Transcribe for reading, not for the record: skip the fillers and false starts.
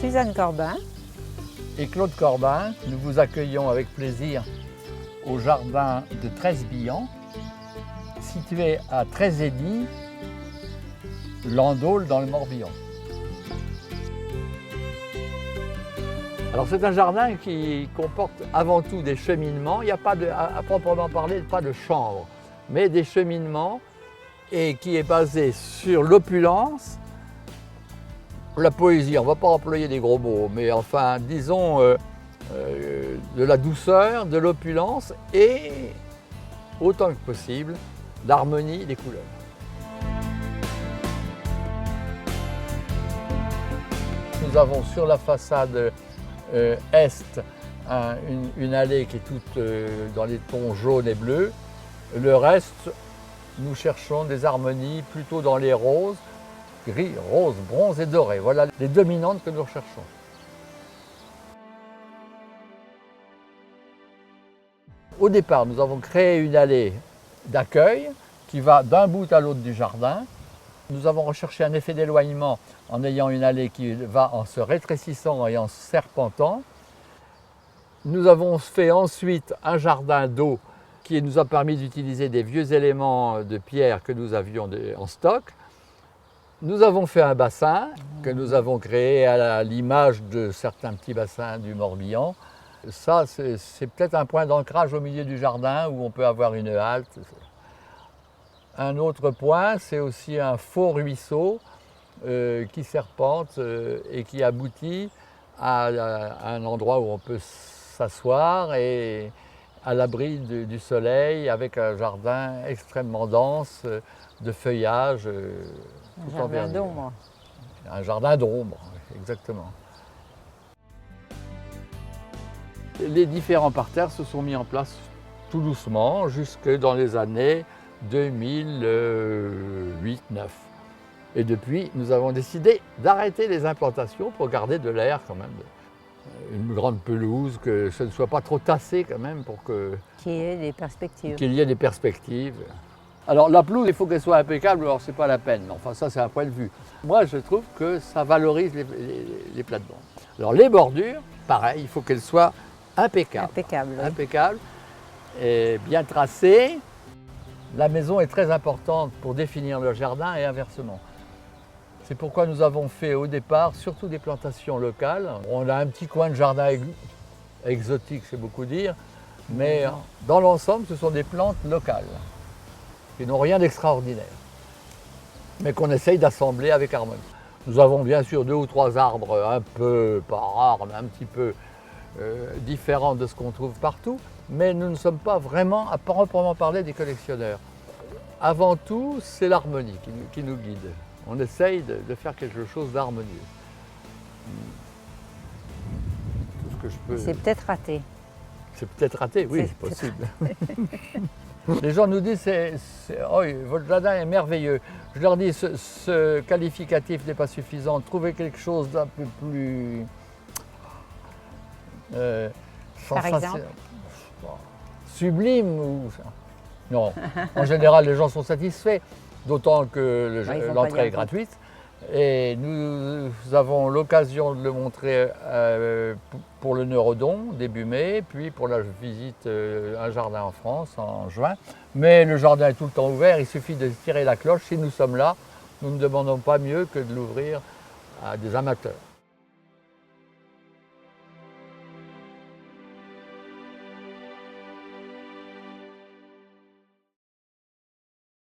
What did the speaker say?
Suzanne Corbin. Et Claude Corbin, nous vous accueillons avec plaisir au jardin de Treize-Billan, situé à Trézédy, Landaules dans le Morbihan. Alors c'est un jardin qui comporte avant tout des cheminements. Il n'y a pas à proprement parler, pas de chambre, mais des cheminements et qui est basé sur l'opulence, la poésie. On ne va pas employer des gros mots, mais enfin disons de la douceur, de l'opulence et autant que possible l'harmonie des couleurs. Nous avons sur la façade est une allée qui est toute dans les tons jaunes et bleus. Le reste, nous cherchons des harmonies plutôt dans les roses, gris, rose, bronze et doré. Voilà les dominantes que nous recherchons. Au départ, nous avons créé une allée d'accueil qui va d'un bout à l'autre du jardin. Nous avons recherché un effet d'éloignement en ayant une allée qui va en se rétrécissant et en se serpentant. Nous avons fait ensuite un jardin d'eau qui nous a permis d'utiliser des vieux éléments de pierre que nous avions en stock. Nous avons fait un bassin que nous avons créé à l'image de certains petits bassins du Morbihan. Ça, c'est peut-être un point d'ancrage au milieu du jardin où on peut avoir une halte. Un autre point, c'est aussi un faux ruisseau qui serpente et qui aboutit à un endroit où on peut s'asseoir et à l'abri du soleil avec un jardin extrêmement dense de feuillage. Un jardin d'ombre. Un jardin d'ombre, exactement. Les différents parterres se sont mis en place tout doucement jusque dans les années 2008-2009. Et depuis, nous avons décidé d'arrêter les implantations pour garder de l'air quand même. Une grande pelouse, que ce ne soit pas trop tassé quand même pour qu'il y ait des perspectives. Qu'il y ait des perspectives. Alors la pelouse, il faut qu'elle soit impeccable, alors c'est pas la peine. Enfin ça c'est un point de vue. Moi je trouve que ça valorise les plates-bandes. Alors les bordures, pareil, il faut qu'elles soient impeccables. Impeccable. Oui. Impeccables et bien tracées. La maison est très importante pour définir le jardin et inversement. C'est pourquoi nous avons fait au départ surtout des plantations locales. On a un petit coin de jardin exotique, c'est beaucoup dire, mais dans l'ensemble, ce sont des plantes locales qui n'ont rien d'extraordinaire, mais qu'on essaye d'assembler avec harmonie. Nous avons bien sûr 2 ou 3 arbres un peu, pas rares, mais un petit peu différents de ce qu'on trouve partout, mais nous ne sommes pas vraiment, à proprement parler, des collectionneurs. Avant tout, c'est l'harmonie qui nous guide. On essaye de faire quelque chose d'harmonieux. Tout ce que je peux... C'est peut-être raté. C'est peut-être raté, oui, c'est possible. Les gens nous disent oh, votre jardin est merveilleux. Je leur dis ce qualificatif n'est pas suffisant. Trouvez quelque chose d'un peu plus par exemple sublime ou non. En général, les gens sont satisfaits, d'autant que l'entrée est gratuite. Et nous avons l'occasion de le montrer pour le Neurodon début mai, puis pour la visite un jardin en France en juin. Mais le jardin est tout le temps ouvert, il suffit de tirer la cloche. Si nous sommes là, nous ne demandons pas mieux que de l'ouvrir à des amateurs.